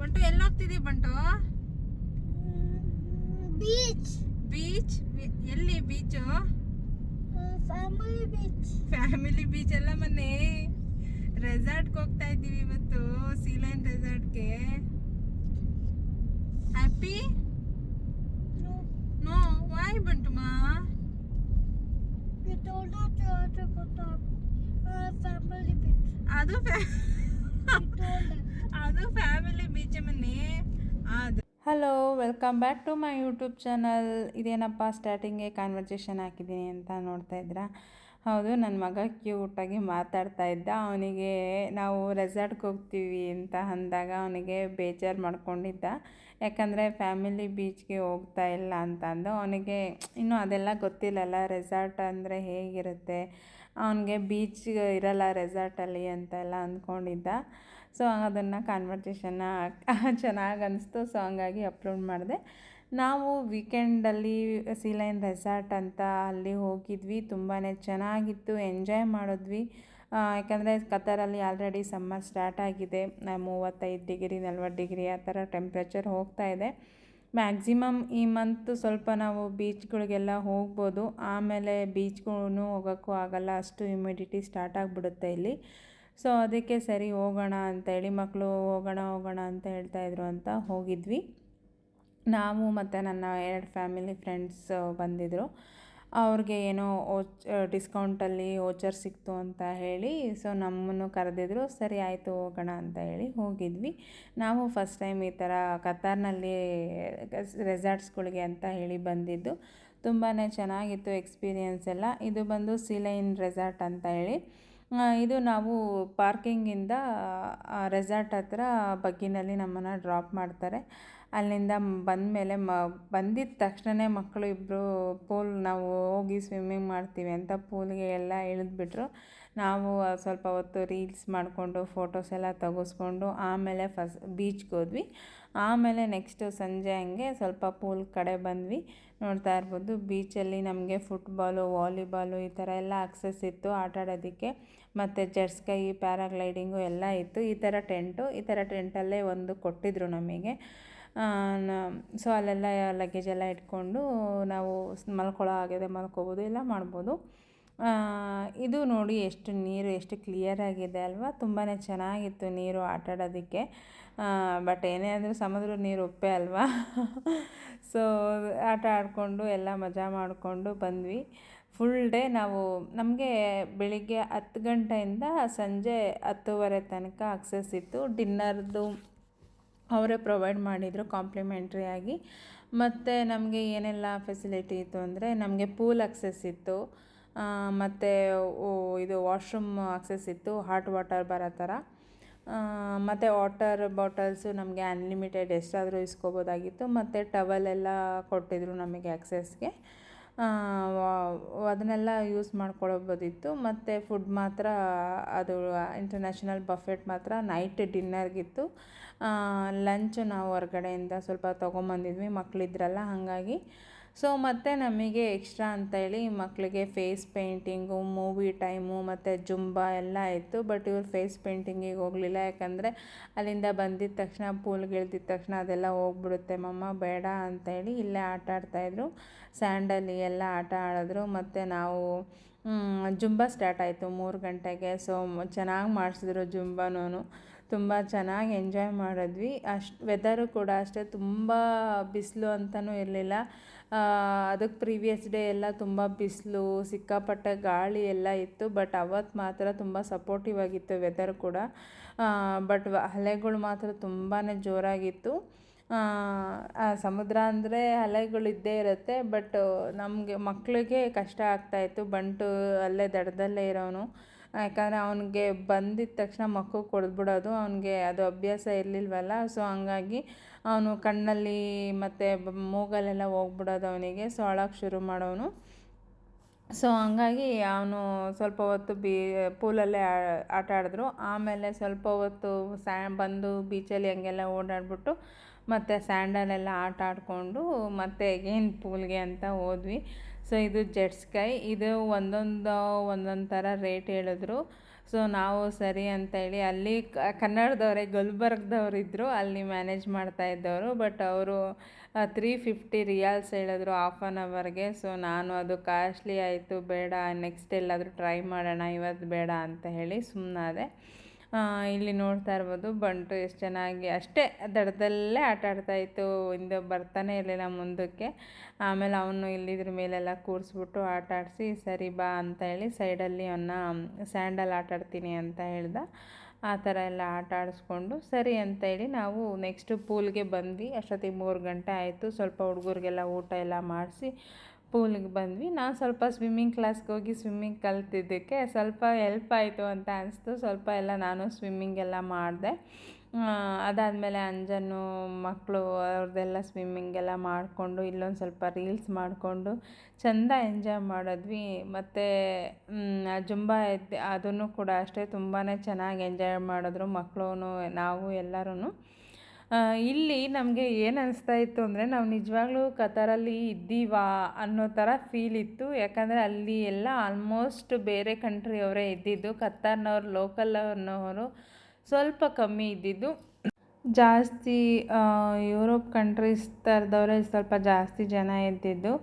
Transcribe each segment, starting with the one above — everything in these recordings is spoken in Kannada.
ಬಂಟು ಎಲ್ಲಿ ಹೋಗ್ತಿದ್ದೀವಿ ಬಂಟು? ಬೀಚ್. ಬೀಚ್ ಎಲ್ಲಿ beach? Family beach. Family beach ಎಲ್ಲ ಮನೆ ರೆಸಾರ್ಟ್ಗೆ ಹೋಗ್ತಾ ಇದ್ದೀವಿ ಇವತ್ತು, ಸೀಲೈನ್ ರೆಸಾರ್ಟ್ಗೆ. ಹ್ಯಾಪಿ? ನೋ, ವೈ ಬಂಟು ಮಾ? You told us to go to family beach. ಅದು You told us. ಅದು ಫ್ಯಾಮಿಲಿ ಬೀಚ್ ಮನೆ ಅದು. Hello, welcome back to my YouTube channel. ಇದೇನಪ್ಪ ಸ್ಟಾರ್ಟಿಂಗ್ಗೆ ಕಾನ್ವರ್ಸೇಷನ್ ಹಾಕಿದ್ದೀನಿ ಅಂತ ನೋಡ್ತಾ ಇದ್ರಾ? ಹೌದು, ನನ್ನ ಮಗ ಕ್ಯೂಟಾಗಿ ಮಾತಾಡ್ತಾ ಇದ್ದ. ಅವನಿಗೆ ನಾವು ರೆಸಾರ್ಟ್ಗೆ ಹೋಗ್ತೀವಿ ಅಂತ ಅಂದಾಗ ಅವನಿಗೆ ಬೇಜಾರು ಮಾಡ್ಕೊಂಡಿದ್ದ. ಯಾಕಂದರೆ ಫ್ಯಾಮಿಲಿ ಬೀಚ್ಗೆ ಹೋಗ್ತಾ ಇಲ್ಲ ಅಂತ ಅಂದು. ಅವನಿಗೆ ಇನ್ನೂ ಅದೆಲ್ಲ ಗೊತ್ತಿಲ್ಲಲ್ಲ, ರೆಸಾರ್ಟ್ ಅಂದರೆ ಹೇಗಿರುತ್ತೆ, ಅವನಿಗೆ ಬೀಚ್ ಇರಲ್ಲ ರೆಸಾರ್ಟಲ್ಲಿ ಅಂತೆಲ್ಲ ಅಂದ್ಕೊಂಡಿದ್ದ. ಸೊ ಅದನ್ನು ಕಾನ್ವರ್ಸೇಷನ್ನ ಚೆನ್ನಾಗಿ ಅನಿಸ್ತು. ಸೊ ಹಂಗಾಗಿ ಅಪ್ಲೋಡ್ ಮಾಡಿದೆ. ನಾವು ವೀಕೆಂಡಲ್ಲಿ ಸೀಲೈನ್ ರೆಸಾರ್ಟ್ ಅಂತ ಅಲ್ಲಿ ಹೋಗಿದ್ವಿ. ತುಂಬಾ ಚೆನ್ನಾಗಿತ್ತು, ಎಂಜಾಯ್ ಮಾಡಿದ್ವಿ. ಯಾಕಂದರೆ ಕತಾರಲ್ಲಿ ಆಲ್ರೆಡಿ ಸಮ್ಮರ್ ಸ್ಟಾರ್ಟ್ ಆಗಿದೆ. 35 ಡಿಗ್ರಿ 40 ಡಿಗ್ರಿ ಆ ಥರ ಟೆಂಪ್ರೇಚರ್ ಹೋಗ್ತಾ ಇದೆ. ಮ್ಯಾಕ್ಸಿಮಮ್ ಈ ಮಂತ್ ಸ್ವಲ್ಪ ನಾವು ಬೀಚ್ಗಳಿಗೆಲ್ಲ ಹೋಗ್ಬೋದು. ಆಮೇಲೆ ಬೀಚ್ಗೂ ಹೋಗೋಕ್ಕೂ ಆಗಲ್ಲ, ಅಷ್ಟು ಹ್ಯುಮಿಡಿಟಿ ಸ್ಟಾರ್ಟ್ ಆಗಿಬಿಡುತ್ತೆ ಇಲ್ಲಿ. ಸೊ ಅದಕ್ಕೆ ಸರಿ ಹೋಗೋಣ ಅಂತೇಳಿ, ಮಕ್ಕಳು ಹೋಗೋಣ ಅಂತ ಹೇಳ್ತಾಯಿದ್ರು ಅಂತ ಹೋಗಿದ್ವಿ. ನಾವು ಮತ್ತು ನನ್ನ 2 ಫ್ಯಾಮಿಲಿ ಫ್ರೆಂಡ್ಸ್ ಬಂದಿದ್ದರು. ಅವ್ರಿಗೆ ಏನೋ ಡಿಸ್ಕೌಂಟಲ್ಲಿ ವೋಚರ್ ಸಿಕ್ತು ಅಂತ ಹೇಳಿ ಸೊ ನಮ್ಮನ್ನು ಕರೆದಿದ್ರು. ಸರಿ ಆಯಿತು ಹೋಗೋಣ ಅಂತ ಹೇಳಿ ಹೋಗಿದ್ವಿ. ನಾವು ಫಸ್ಟ್ ಟೈಮ್ ಈ ಥರ ಕತಾರ್ನಲ್ಲಿ ರೆಸಾರ್ಟ್ಸ್ಗಳಿಗೆ ಅಂತ ಹೇಳಿ ಬಂದಿದ್ದು. ತುಂಬಾ ಚೆನ್ನಾಗಿತ್ತು ಎಕ್ಸ್ಪೀರಿಯೆನ್ಸ್ ಎಲ್ಲ. ಇದು ಬಂದು ಸೀಲೈನ್ ರೆಸಾರ್ಟ್ ಅಂತ ಹೇಳಿ. ಇದು ನಾವು ಪಾರ್ಕಿಂಗಿಂದ ರೆಸಾರ್ಟ್ ಹತ್ರ ಬಗ್ಗಿನಲ್ಲಿ ನಮ್ಮನ್ನು ಡ್ರಾಪ್ ಮಾಡ್ತಾರೆ. ಅಲ್ಲಿಂದ ಬಂದಮೇಲೆ ಬಂದಿದ್ದ ತಕ್ಷಣ ಮಕ್ಕಳು ಇಬ್ಬರು ನಾವು ಹೋಗಿ ಸ್ವಿಮ್ಮಿಂಗ್ ಮಾಡ್ತೀವಿ ಅಂತ ಪೂಲ್ಗೆ ಎಲ್ಲ ಇಳಿದ್ಬಿಟ್ರು. ನಾವು ಸ್ವಲ್ಪ ಹೊತ್ತು ರೀಲ್ಸ್ ಮಾಡಿಕೊಂಡು ಫೋಟೋಸ್ ಎಲ್ಲ ತೆಗೆಸ್ಕೊಂಡು ಆಮೇಲೆ ಬೀಚ್ಗೆ ಹೋದ್ವಿ. ಆಮೇಲೆ ನೆಕ್ಸ್ಟು ಸಂಜೆ ಹಂಗೆ ಸ್ವಲ್ಪ ಪೂಲ್ ಕಡೆ ಬಂದ್ವಿ. ನೋಡ್ತಾ ಇರ್ಬೋದು, ಬೀಚಲ್ಲಿ ನಮಗೆ ಫುಟ್ಬಾಲು, ವಾಲಿಬಾಲು ಈ ಥರ ಎಲ್ಲ ಆಕ್ಸೆಸ್ ಇತ್ತು ಆಟ ಆಡೋದಕ್ಕೆ. ಮತ್ತು ಜೆಟ್ಸ್ಕೈ, ಪ್ಯಾರಾಗ್ಲೈಡಿಂಗು ಎಲ್ಲ ಇತ್ತು. ಈ ಥರ ಟೆಂಟಲ್ಲೇ ಒಂದು ಕೊಟ್ಟಿದ್ದರು ನಮಗೆ. ಸೊ ಅಲ್ಲೆಲ್ಲ ಲಗೇಜೆಲ್ಲ ಇಟ್ಕೊಂಡು ನಾವು ಮಲ್ಕೊಳ್ಳೋ ಆಗಿದೆ ಮಲ್ಕೋಬೋದು, ಎಲ್ಲ ಮಾಡ್ಬೋದು. ಇದು ನೋಡಿ ನೀರು ಎಷ್ಟು ಕ್ಲಿಯರಾಗಿದೆ ಅಲ್ವಾ? ತುಂಬಾ ಚೆನ್ನಾಗಿತ್ತು ನೀರು ಆಟ ಆಡೋದಕ್ಕೆ. ಬಟ್ ಏನೇ ಆದರೂ ಸಮುದ್ರದ ನೀರು ಉಪ್ಪೆ ಅಲ್ವಾ? ಸೊ ಆಟ ಆಡಿಕೊಂಡು ಎಲ್ಲ ಮಜಾ ಮಾಡಿಕೊಂಡು ಬಂದ್ವಿ. ಫುಲ್ ಡೇ ನಮಗೆ ಬೆಳಿಗ್ಗೆ 10 ಗಂಟೆಯಿಂದ ಸಂಜೆ 10:30 ತನಕ ಆಕ್ಸೆಸ್ ಇತ್ತು. ಡಿನ್ನರ್ದು ಅವರೇ ಪ್ರೊವೈಡ್ ಮಾಡಿದರು ಕಾಂಪ್ಲಿಮೆಂಟ್ರಿಯಾಗಿ. ಮತ್ತು ನಮಗೆ ಏನೆಲ್ಲ ಫೆಸಿಲಿಟಿ ಇತ್ತು ಅಂದರೆ, ನಮಗೆ ಪೂಲ್ ಆಕ್ಸೆಸ್ ಇತ್ತು, ಮತ್ತು ಇದು ವಾಶ್ರೂಮ್ ಆಕ್ಸೆಸ್ ಇತ್ತು, ಹಾಟ್ ವಾಟರ್ ಬರೋ ಥರ. ಮತ್ತು ವಾಟರ್ ಬಾಟಲ್ಸು ನಮಗೆ ಅನ್ಲಿಮಿಟೆಡ್ ಎಷ್ಟಾದರೂ ಇಸ್ಕೋಬೋದಾಗಿತ್ತು. ಮತ್ತು ಟವಲೆಲ್ಲ ಕೊಟ್ಟಿದ್ದರು ನಮಗೆ ಆಕ್ಸೆಸ್ಗೆ. ಅದನ್ನೆಲ್ಲ ಯೂಸ್ ಮಾಡ್ಕೊಳ್ಬೋದಿತ್ತು. ಮತ್ತು ಫುಡ್ ಮಾತ್ರ ಅದು ಇಂಟರ್ನ್ಯಾಷನಲ್ ಬಫೆಟ್ ಮಾತ್ರ ನೈಟ್ ಡಿನ್ನರ್ಗಿತ್ತು. ಲಂಚ್ ನಾವು ಹೊರಗಡೆಯಿಂದ ಸ್ವಲ್ಪ ತೊಗೊಂಬಂದಿದ್ವಿ, ಮಕ್ಕಳಿದ್ರಲ್ಲ ಹಾಗಾಗಿ. ಸೊ ಮತ್ತು ನಮಗೆ ಎಕ್ಸ್ಟ್ರಾ ಅಂತೇಳಿ ಮಕ್ಕಳಿಗೆ ಫೇಸ್ ಪೇಂಟಿಂಗು, ಮೂವಿ ಟೈಮು ಮತ್ತು ಜುಂಬಾ ಎಲ್ಲ ಇತ್ತು. ಬಟ್ ಇವ್ರು ಫೇಸ್ ಪೇಂಟಿಂಗಿಗೆ ಹೋಗಲಿಲ್ಲ. ಯಾಕಂದರೆ ಅಲ್ಲಿಂದ ಬಂದಿದ್ದ ತಕ್ಷಣ ಪೂಲ್ಗೆ ಇಳಿದಿದ್ದ ತಕ್ಷಣ ಅದೆಲ್ಲ ಹೋಗ್ಬಿಡುತ್ತೆ ಮಮ್ಮ, ಬೇಡ ಅಂತೇಳಿ ಇಲ್ಲೇ ಆಟ ಆಡ್ತಾಯಿದ್ರು. ಸ್ಯಾಂಡಲ್ಲಿ ಎಲ್ಲ ಆಟ ಆಡಿದ್ರು. ಮತ್ತು ನಾವು ಜುಂಬಾ ಸ್ಟಾರ್ಟ್ ಆಯಿತು 3 ಗಂಟೆಗೆ. ಸೊ ಚೆನ್ನಾಗಿ ಮಾಡಿಸಿದ್ರು ಜುಂಬಾನೂ. ತುಂಬ ಚೆನ್ನಾಗಿ ಎಂಜಾಯ್ ಮಾಡಿದ್ವಿ. ವೆದರು ಕೂಡ ಅಷ್ಟೇ, ತುಂಬ ಬಿಸಿಲು ಅಂತಲೂ ಇರಲಿಲ್ಲ. ಅದಕ್ಕೆ ಪ್ರೀವಿಯಸ್ ಡೇ ಎಲ್ಲ ತುಂಬ ಬಿಸಿಲು, ಸಿಕ್ಕಾಪಟ್ಟೆ ಗಾಳಿ ಎಲ್ಲ ಇತ್ತು. ಬಟ್ ಅವತ್ತು ಮಾತ್ರ ತುಂಬ ಸಪೋರ್ಟಿವ್ ಆಗಿತ್ತು ವೆದರ್ ಕೂಡ. ಬಟ್ ಅಲೆಗಳು ಮಾತ್ರ ತುಂಬಾ ಜೋರಾಗಿತ್ತು. ಸಮುದ್ರ ಅಂದರೆ ಅಲೆಗಳಿದ್ದೇ ಇರುತ್ತೆ. ಬಟ್ ನಮಗೆ ಮಕ್ಕಳಿಗೆ ಕಷ್ಟ ಆಗ್ತಾಯಿತ್ತು. ಬಂಟು ಅಲ್ಲೇ ದಡದಲ್ಲೇ ಇರೋನು. ಯಾಕಂದರೆ ಅವನಿಗೆ ಬಂದಿದ್ದ ತಕ್ಷಣ ಮಕ್ಕಳು ಕೊಡ್ಬಿಡೋದು, ಅವನಿಗೆ ಅದು ಅಭ್ಯಾಸ ಇರಲಿಲ್ವಲ್ಲ. ಸೊ ಹಂಗಾಗಿ ಅವನು ಕಣ್ಣಲ್ಲಿ ಮತ್ತು ಮೂಗಲ್ಲೆಲ್ಲ ಹೋಗ್ಬಿಡೋದು ಅವನಿಗೆ. ಸೊ ಅಳೋಕ್ಕೆ ಶುರು ಮಾಡೋನು. ಸೊ ಹಂಗಾಗಿ ಅವನು ಸ್ವಲ್ಪ ಹೊತ್ತು ಪೂಲಲ್ಲೇ ಆಟ ಆಡಿದ್ರು. ಆಮೇಲೆ ಸ್ವಲ್ಪ ಹೊತ್ತು ಬಂದು ಬೀಚಲ್ಲಿ ಹಂಗೆಲ್ಲ ಓಡಾಡಿಬಿಟ್ಟು ಮತ್ತು ಸ್ಯಾಂಡಲೆಲ್ಲ ಆಟ ಆಡಿಕೊಂಡು ಮತ್ತೆ ಅಗೇನ್ ಪೂಲ್ಗೆ ಅಂತ ಹೋದ್ವಿ. ಸೊ ಇದು ಜೆಟ್ಸ್ಕೈ. ಇದು ಒಂದೊಂದು ಥರ ರೇಟ್ ಹೇಳಿದ್ರು. ಸೊ ನಾವು ಸರಿ ಅಂತೇಳಿ ಅಲ್ಲಿ ಕನ್ನಡದವರೇ ಗುಲ್ಬರ್ಗದವ್ರು ಅಲ್ಲಿ ಮ್ಯಾನೇಜ್ ಮಾಡ್ತಾ ಇದ್ದವರು. ಬಟ್ ಅವರು 350 ರಿಯಾಲ್ಸ್ ಹೇಳಿದ್ರು ಹಾಫ್ ಆನ್ ಅವರ್ಗೆ. ಸೊ ನಾನು ಅದು ಕಾಸ್ಟ್ಲಿ ಆಯಿತು, ಬೇಡ ನೆಕ್ಸ್ಟ್ ಎಲ್ಲಾದರೂ ಟ್ರೈ ಮಾಡೋಣ, ಇವತ್ತು ಬೇಡ ಅಂತ ಹೇಳಿ ಸುಮ್ಮನಾದೆ. ಇಲ್ಲಿ ನೋಡ್ತಾ ಇರ್ಬೋದು ಬಂಟು ಎಷ್ಟು ಚೆನ್ನಾಗಿ ಅಷ್ಟೇ ದಡದಲ್ಲೇ ಆಟ ಆಡ್ತಾಯಿತ್ತು, ಹಿಂದೆ ಬರ್ತಾನೆ ಇರಲಿಲ್ಲ ಮುಂದಕ್ಕೆ. ಆಮೇಲೆ ಅವನು ಇಲ್ಲಿದ್ರ ಮೇಲೆಲ್ಲ ಕೂರಿಸ್ಬಿಟ್ಟು ಆಟ ಆಡಿಸಿ ಸರಿ ಬಾ ಅಂತ ಹೇಳಿ ಸೈಡಲ್ಲಿ ಅವನ್ನ ಸ್ಯಾಂಡಲ್ ಆಟ ಆಡ್ತೀನಿ ಅಂತ ಹೇಳ್ದ. ಆ ಥರ ಎಲ್ಲ ಆಟ ಆಡಿಸ್ಕೊಂಡು ಸರಿ ಅಂತೇಳಿ ನಾವು ನೆಕ್ಸ್ಟು ಪೂಲ್ಗೆ ಬಂದ್ವಿ. ಅಷ್ಟೊತ್ತಿಗೆ 3 ಗಂಟೆ ಆಯಿತು. ಸ್ವಲ್ಪ ಹುಡುಗರಿಗೆಲ್ಲ ಊಟ ಎಲ್ಲ ಮಾಡಿಸಿ ಪೂಲಿಗೆ ಬಂದ್ವಿ. ನಾನು ಸ್ವಲ್ಪ ಸ್ವಿಮ್ಮಿಂಗ್ ಕ್ಲಾಸ್ಗೆ ಹೋಗಿ ಸ್ವಿಮ್ಮಿಂಗ್ ಕಲ್ತಿದ್ದಕ್ಕೆ ಸ್ವಲ್ಪ ಹೆಲ್ಪ್ ಆಯಿತು ಅಂತ ಅನಿಸ್ತು. ಸ್ವಲ್ಪ ಎಲ್ಲ ನಾನು ಸ್ವಿಮ್ಮಿಂಗೆಲ್ಲ ಮಾಡಿದೆ. ಅದಾದಮೇಲೆ ಅಂಜನು ಮಕ್ಕಳು ಅವ್ರದ್ದೆಲ್ಲ ಸ್ವಿಮ್ಮಿಂಗೆಲ್ಲ ಮಾಡಿಕೊಂಡು ಇಲ್ಲೊಂದು ಸ್ವಲ್ಪ ರೀಲ್ಸ್ ಮಾಡಿಕೊಂಡು ಚೆಂದ ಎಂಜಾಯ್ ಮಾಡಿದ್ವಿ. ಮತ್ತು ಜುಂಬಾ ಅದನ್ನು ಕೂಡ ಅಷ್ಟೇ ತುಂಬಾ ಚೆನ್ನಾಗಿ ಎಂಜಾಯ್ ಮಾಡಿದ್ರು ಮಕ್ಕಳು, ನಾವು ಎಲ್ಲರೂ. ಇಲ್ಲಿ ನಮಗೆ ಏನು ಅನಿಸ್ತಾ ಇತ್ತು ಅಂದರೆ ನಾವು ನಿಜವಾಗ್ಲೂ ಕತಾರಲ್ಲಿ ಇದ್ದೀವಾ ಅನ್ನೋ ಥರ ಫೀಲ್ ಇತ್ತು. ಯಾಕಂದರೆ ಅಲ್ಲಿ ಎಲ್ಲ ಆಲ್ಮೋಸ್ಟ್ ಬೇರೆ ಕಂಟ್ರಿಯವರೇ ಇದ್ದಿದ್ದು. ಕತಾರ್ನವ್ರು ಲೋಕಲ್ ಅನ್ನೋರು ಸ್ವಲ್ಪ ಕಮ್ಮಿ ಇದ್ದಿದ್ದು. ಜಾಸ್ತಿ ಯುರೋಪ್ ಕಂಟ್ರೀಸ್ ಥರದವರೇ ಸ್ವಲ್ಪ ಜಾಸ್ತಿ ಜನ ಇದ್ದಿದ್ದು.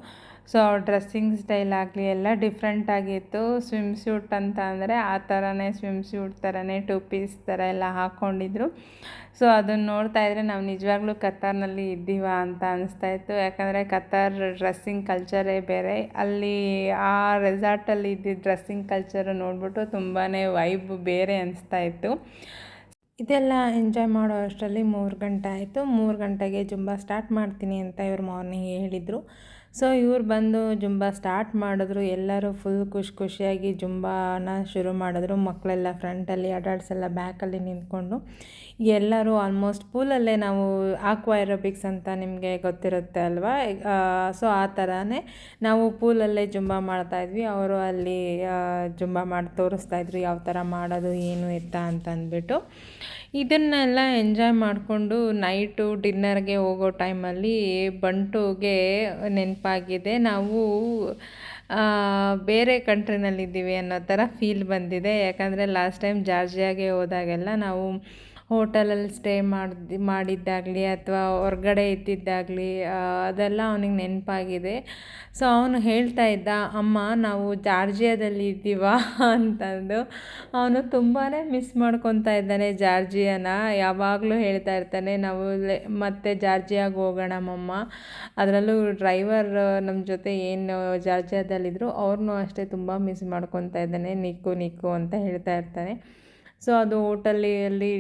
ಸೊ ಡ್ರೆಸ್ಸಿಂಗ್ ಸ್ಟೈಲ್ ಆಗಲಿ ಎಲ್ಲ ಡಿಫ್ರೆಂಟ್ ಆಗಿತ್ತು. ಸ್ವಿಮ್ ಸ್ಯೂಟ್ ಅಂತ ಅಂದರೆ ಆ ಥರನೇ ಸ್ವಿಮ್ ಸ್ಯೂಟ್ ಥರನೇ 2 ಪೀಸ್ ಥರ ಎಲ್ಲ ಹಾಕ್ಕೊಂಡಿದ್ರು. ಸೊ ಅದನ್ನು ನೋಡ್ತಾ ಇದ್ದರೆ ನಾವು ನಿಜವಾಗ್ಲೂ ಕತಾರ್ನಲ್ಲಿ ಇದ್ದೀವಾ ಅಂತ ಅನಿಸ್ತಾಯಿತ್ತು. ಯಾಕಂದರೆ ಕತಾರ್ ಡ್ರೆಸ್ಸಿಂಗ್ ಕಲ್ಚರೇ ಬೇರೆ. ಅಲ್ಲಿ ಆ ರೆಸಾರ್ಟಲ್ಲಿ ಇದ್ದಿದ್ದ ಡ್ರೆಸ್ಸಿಂಗ್ ಕಲ್ಚರು ನೋಡಿಬಿಟ್ಟು ತುಂಬಾ ವೈಬ್ ಬೇರೆ ಅನಿಸ್ತಾಯಿತ್ತು. ಇದೆಲ್ಲ ಎಂಜಾಯ್ ಮಾಡೋ ಅಷ್ಟರಲ್ಲಿ 3 ಗಂಟೆ ಆಯಿತು. 3 ಗಂಟೆಗೆ ಜುಂಬಾ ಸ್ಟಾರ್ಟ್ ಮಾಡ್ತೀನಿ ಅಂತ ಇವ್ರು ಮಾರ್ನಿಂಗ್ ಹೇಳಿದರು. ಸೊ ಇವ್ರು ಬಂದು ಜುಂಬಾ ಸ್ಟಾರ್ಟ್ ಮಾಡಿದ್ರು. ಎಲ್ಲರೂ ಫುಲ್ ಖುಷಿಯಾಗಿ ಜುಂಬಾನ ಶುರು ಮಾಡಿದ್ರು. ಮಕ್ಕಳೆಲ್ಲ ಫ್ರಂಟಲ್ಲಿ, ಅಡಲ್ಟ್ಸ್ ಎಲ್ಲ ಬ್ಯಾಕಲ್ಲಿ ನಿಂತ್ಕೊಂಡು ಎಲ್ಲರೂ ಆಲ್ಮೋಸ್ಟ್ ಪೂಲಲ್ಲೇ ನಾವು ಆಕ್ವಾ ಏರೋಬಿಕ್ಸ್ ಅಂತ ನಿಮಗೆ ಗೊತ್ತಿರುತ್ತೆ ಅಲ್ವಾ. ಸೊ ಆ ಥರನೇ ನಾವು ಪೂಲಲ್ಲೇ ಜುಂಬಾ ಮಾಡ್ತಾಯಿದ್ವಿ. ಅವರು ಅಲ್ಲಿ ಜುಂಬಾ ಮಾಡಿ ತೋರಿಸ್ತಾಯಿದ್ರು ಯಾವ ಥರ ಮಾಡೋದು ಏನು ಎತ್ತ ಅಂತ ಅಂದ್ಬಿಟ್ಟು. ಇದನ್ನೆಲ್ಲ ಎಂಜಾಯ್ ಮಾಡಿಕೊಂಡು ನೈಟು ಡಿನ್ನರ್ಗೆ ಹೋಗೋ ಟೈಮಲ್ಲಿ ಬಂಟುಗೆ ನೆನಪಾಗಿದೆ ನಾವು ಬೇರೆ ಕಂಟ್ರಿನಲ್ಲಿದ್ದೀವಿ ಅನ್ನೋ ಥರ ಫೀಲ್ ಬಂದಿದೆ. ಯಾಕಂದರೆ ಲಾಸ್ಟ್ ಟೈಮ್ ಜಾರ್ಜಿಯಾಗೆ ಹೋದಾಗೆಲ್ಲ ನಾವು ಹೋಟೆಲಲ್ಲಿ ಸ್ಟೇ ಮಾಡಿದ್ದಾಗಲಿ ಅಥವಾ ಹೊರ್ಗಡೆ ಇದ್ದಿದ್ದಾಗಲಿ ಅದೆಲ್ಲ ಅವನಿಗೆ ನೆನಪಾಗಿದೆ. ಸೊ ಅವನು ಹೇಳ್ತಾ ಇದ್ದ, ಅಮ್ಮ ನಾವು ಜಾರ್ಜಿಯಾದಲ್ಲಿ ಇದ್ದೀವಾ ಅಂತಂದು. ಅವನು ತುಂಬಾ ಮಿಸ್ ಮಾಡ್ಕೊತಾ ಇದ್ದಾನೆ ಜಾರ್ಜಿಯಾನ. ಯಾವಾಗಲೂ ಹೇಳ್ತಾ ಇರ್ತಾನೆ ನಾವು ಮತ್ತೆ ಜಾರ್ಜಿಯಾಗೆ ಹೋಗೋಣ ಮಮ್ಮ. ಅದರಲ್ಲೂ ಡ್ರೈವರ್ ನಮ್ಮ ಜೊತೆ ಏನು ಜಾರ್ಜಿಯಾದಲ್ಲಿದ್ದರು ಅವ್ರನ್ನೂ ಅಷ್ಟೇ ತುಂಬ ಮಿಸ್ ಮಾಡ್ಕೊತಾ ಇದ್ದಾನೆ, ನಿಕ್ಕು ಅಂತ ಹೇಳ್ತಾ ಇರ್ತಾನೆ. ಸೊ ಅದು ಹೋಟೆಲಲ್ಲಿ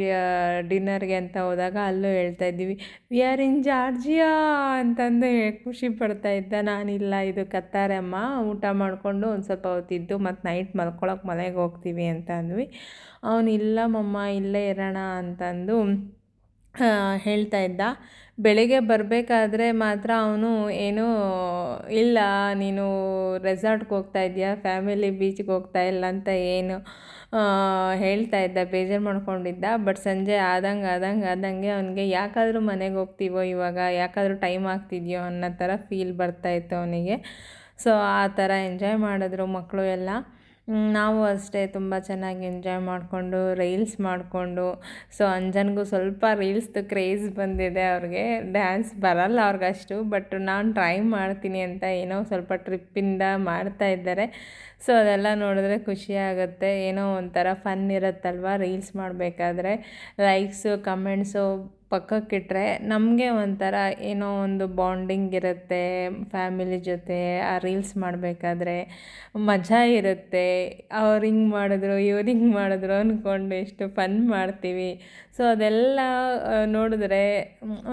ಡಿನ್ನರ್ಗೆ ಅಂತ ಹೋದಾಗ ಅಲ್ಲೂ ಹೇಳ್ತಾ ಇದ್ದೀವಿ, ವಿ ಆರ್ ಇನ್ ಜಾರ್ಜಿಯಾ ಅಂತಂದು ಖುಷಿ ಪಡ್ತಾ ಇದ್ದ. ನಾನಿಲ್ಲ, ಇದು ಕತ್ತಾರಮ್ಮ, ಊಟ ಮಾಡಿಕೊಂಡು ಒಂದು ಸ್ವಲ್ಪ ಹೊತ್ತಿದ್ದು ಮತ್ತು ನೈಟ್ ಮಲ್ಕೊಳಕ್ಕೆ ಮನೆಗೆ ಹೋಗ್ತೀವಿ ಅಂತ ಅಂದ್ವಿ. ಅವನು ಇಲ್ಲ ಮಮ್ಮ ಇಲ್ಲೇ ಇರೋಣ ಅಂತಂದು ಹೇಳ್ತಾ ಇದ್ದ. ಬೆಳಗ್ಗೆ ಬರಬೇಕಾದ್ರೆ ಮಾತ್ರ ಅವನು ಏನೂ ಇಲ್ಲ, ನೀನು ರೆಸಾರ್ಟ್ಗೆ ಹೋಗ್ತಾ ಇದೆಯಾ, ಫ್ಯಾಮಿಲಿ ಬೀಚ್ಗೆ ಹೋಗ್ತಾ ಇಲ್ಲ ಅಂತ ಏನು ಹೇಳ್ತಾ ಇದ್ದ, ಬೇಜಾರು ಮಾಡ್ಕೊಂಡಿದ್ದ. ಬಟ್ ಸಂಜೆ ಆದಂಗೆ ಅವನಿಗೆ ಯಾಕಾದರೂ ಮನೆಗೆ ಹೋಗ್ತೀವೋ ಇವಾಗ, ಯಾಕಾದರೂ ಟೈಮ್ ಆಗ್ತಿದೆಯೋ ಅನ್ನೋ ಥರ ಫೀಲ್ ಬರ್ತಾಯಿತ್ತು ಅವನಿಗೆ. ಸೊ ಆ ಥರ ಎಂಜಾಯ್ ಮಾಡಿದ್ರು ಮಕ್ಕಳು ಎಲ್ಲ. ನಾವು ಅಷ್ಟೇ ತುಂಬ ಚೆನ್ನಾಗಿ ಎಂಜಾಯ್ ಮಾಡಿಕೊಂಡು ರೀಲ್ಸ್ ಮಾಡಿಕೊಂಡು. ಸೊ ಅಂಜನ್ಗೂ ಸ್ವಲ್ಪ ರೀಲ್ಸ್ದು ಕ್ರೇಜ್ ಬಂದಿದೆ. ಅವ್ರಿಗೆ ಡ್ಯಾನ್ಸ್ ಬರಲ್ಲ ಅವ್ರಿಗಷ್ಟು, ಬಟ್ ನಾನು ಟ್ರೈ ಮಾಡ್ತೀನಿ ಅಂತ ಏನೋ ಸ್ವಲ್ಪ ಟ್ರಿಪ್ಪಿಂದ ಮಾಡ್ತಾ ಇದ್ದಾರೆ. ಸೊ ಅದೆಲ್ಲ ನೋಡಿದ್ರೆ ಖುಷಿಯಾಗುತ್ತೆ. ಏನೋ ಒಂಥರ ಫನ್ ಇರುತ್ತಲ್ವ ರೀಲ್ಸ್ ಮಾಡಬೇಕಾದ್ರೆ. ಲೈಕ್ಸು ಕಮೆಂಟ್ಸು ಪಕ್ಕಕ್ಕಿಟ್ರೆ ನಮಗೆ ಒಂಥರ ಏನೋ ಒಂದು ಬಾಂಡಿಂಗ್ ಇರುತ್ತೆ ಫ್ಯಾಮಿಲಿ ಜೊತೆ. ಆ ರೀಲ್ಸ್ ಮಾಡಬೇಕಾದ್ರೆ ಮಜಾ ಇರುತ್ತೆ. ಅವ್ರು ಹಿಂಗೆ ಮಾಡಿದ್ರು ಇವ್ರು ಹಿಂಗೆ ಮಾಡಿದ್ರು ಅಂದ್ಕೊಂಡು ಎಷ್ಟು ಫನ್ ಮಾಡ್ತೀವಿ. ಸೊ ಅದೆಲ್ಲ ನೋಡಿದ್ರೆ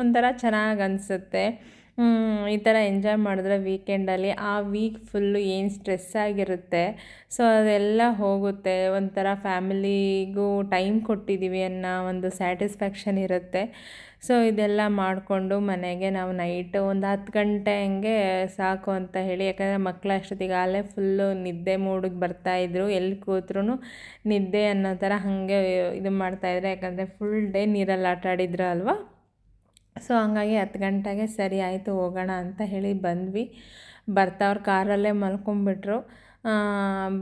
ಒಂಥರ ಚೆನ್ನಾಗಿ ಅನಿಸುತ್ತೆ. ಈ ಥರ ಎಂಜಾಯ್ ಮಾಡಿದ್ರೆ ವೀಕೆಂಡಲ್ಲಿ ಆ ವೀಕ್ ಫುಲ್ಲು ಏನು ಸ್ಟ್ರೆಸ್ ಆಗಿರುತ್ತೆ ಸೊ ಅದೆಲ್ಲ ಹೋಗುತ್ತೆ. ಒಂಥರ ಫ್ಯಾಮಿಲಿಗೂ ಟೈಮ್ ಕೊಟ್ಟಿದ್ದೀವಿ ಅನ್ನೋ ಒಂದು ಸ್ಯಾಟಿಸ್ಫ್ಯಾಕ್ಷನ್ ಇರುತ್ತೆ. ಸೊ ಇದೆಲ್ಲ ಮಾಡಿಕೊಂಡು ಮನೆಗೆ ನಾವು ನೈಟು ಒಂದು 10 ಗಂಟೆ ಹಂಗೆ ಸಾಕು ಅಂತ ಹೇಳಿ, ಯಾಕಂದರೆ ಮಕ್ಕಳು ಅಷ್ಟೊತ್ತಿಗೆ ಅಲ್ಲೇ ಫುಲ್ಲು ನಿದ್ದೆ ಮೂಡಿಗೆ ಬರ್ತಾಯಿದ್ರು. ಎಲ್ಲಿ ಕೂತ್ರೂ ನಿದ್ದೆ ಅನ್ನೋ ಥರ ಹಾಗೆ ಇದು ಮಾಡ್ತಾಯಿದ್ರು. ಯಾಕಂದರೆ ಫುಲ್ ಡೇ ನೀರಲ್ಲಿ ಆಟ ಆಡಿದ್ರು ಅಲ್ವಾ. ಸೊ ಹಂಗಾಗಿ 10 ಗಂಟೆಗೆ ಸರಿ ಆಯಿತು ಹೋಗೋಣ ಅಂತ ಹೇಳಿ ಬಂದ್ವಿ. ಬರ್ತಾ ಅವ್ರು ಕಾರಲ್ಲೇ ಮಲ್ಕೊಂಬಿಟ್ರು.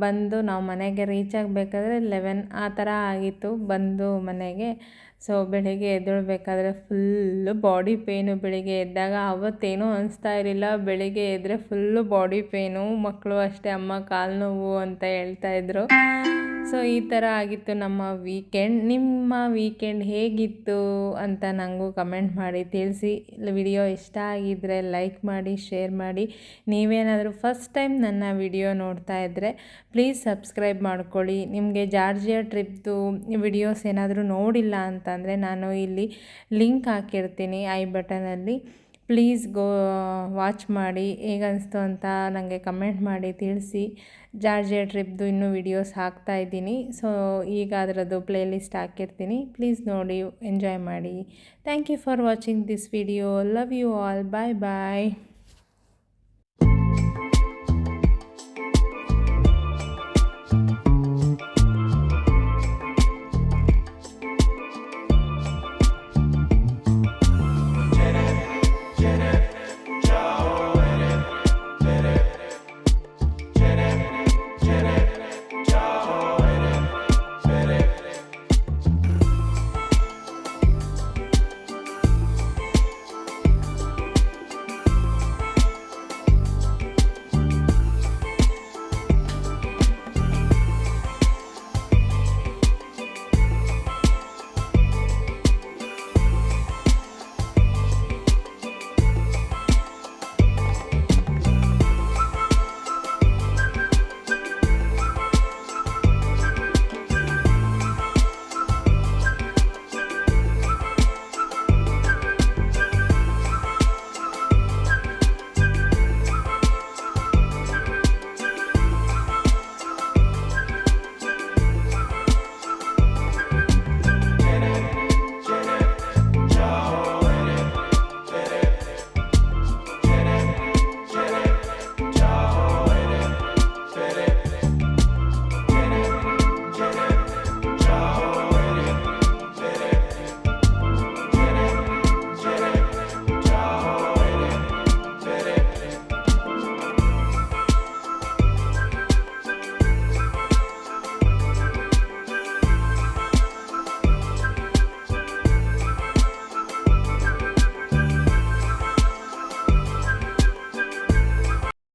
ಬಂದು ನಾವು ಮನೆಗೆ ರೀಚ್ ಆಗಬೇಕಾದ್ರೆ 11 ಆ ಥರ ಆಗಿತ್ತು ಬಂದು ಮನೆಗೆ. ಸೊ ಬೆಳಿಗ್ಗೆ ಎದ್ದೇಳಬೇಕಾದ್ರೆ ಫುಲ್ಲು ಬಾಡಿ ಪೇಯ್ನು. ಬೆಳಿಗ್ಗೆ ಎದ್ದಾಗ ಅವತ್ತೇನೂ ಅನಿಸ್ತಾ ಇರಲಿಲ್ಲ, ಬೆಳಿಗ್ಗೆ ಎದ್ದರೆ ಫುಲ್ಲು ಬಾಡಿ ಪೇಯ್ನು. ಮಕ್ಕಳು ಅಷ್ಟೇ, ಅಮ್ಮ ಕಾಲು ನೋವು ಅಂತ ಹೇಳ್ತಾಯಿದ್ರು. ಸೊ ಈ ಥರ ಆಗಿತ್ತು ನಮ್ಮ ವೀಕೆಂಡ್. ನಿಮ್ಮ ವೀಕೆಂಡ್ ಹೇಗಿತ್ತು ಅಂತ ನನಗೂ ಕಮೆಂಟ್ ಮಾಡಿ ತಿಳಿಸಿ. ವಿಡಿಯೋ ಇಷ್ಟ ಆಗಿದ್ದರೆ ಲೈಕ್ ಮಾಡಿ, ಶೇರ್ ಮಾಡಿ. ನೀವೇನಾದರೂ ಫಸ್ಟ್ ಟೈಮ್ ನನ್ನ ವಿಡಿಯೋ ನೋಡ್ತಾ ಇದ್ದರೆ ಪ್ಲೀಸ್ ಸಬ್ಸ್ಕ್ರೈಬ್ ಮಾಡ್ಕೊಳ್ಳಿ. ನಿಮಗೆ ಜಾರ್ಜಿಯಾ ಟ್ರಿಪ್ದು ವಿಡಿಯೋಸ್ ಏನಾದರೂ ನೋಡಿಲ್ಲ ಅಂತಂದರೆ ನಾನು ಇಲ್ಲಿ ಲಿಂಕ್ ಹಾಕಿರ್ತೀನಿ ಐ ಬಟನಲ್ಲಿ. ಪ್ಲೀಸ್ ವಾಚ್ ಮಾಡಿ. ಹೇಗನ್ನಿಸ್ತು ಅಂತ ನನಗೆ ಕಮೆಂಟ್ ಮಾಡಿ ತಿಳಿಸಿ. ಜಾರ್ಜಿಯಾ ಟ್ರಿಪ್ದು ಇನ್ನೂ ವಿಡಿಯೋಸ್ ಹಾಕ್ತಾಯಿದ್ದೀನಿ. ಸೊ ಈಗ ಅದರದ್ದು ಪ್ಲೇಲಿಸ್ಟ್ ಹಾಕಿರ್ತೀನಿ, ಪ್ಲೀಸ್ ನೋಡಿ, ಎಂಜಾಯ್ ಮಾಡಿ. Thank you for watching this video. Love you all. Bye bye.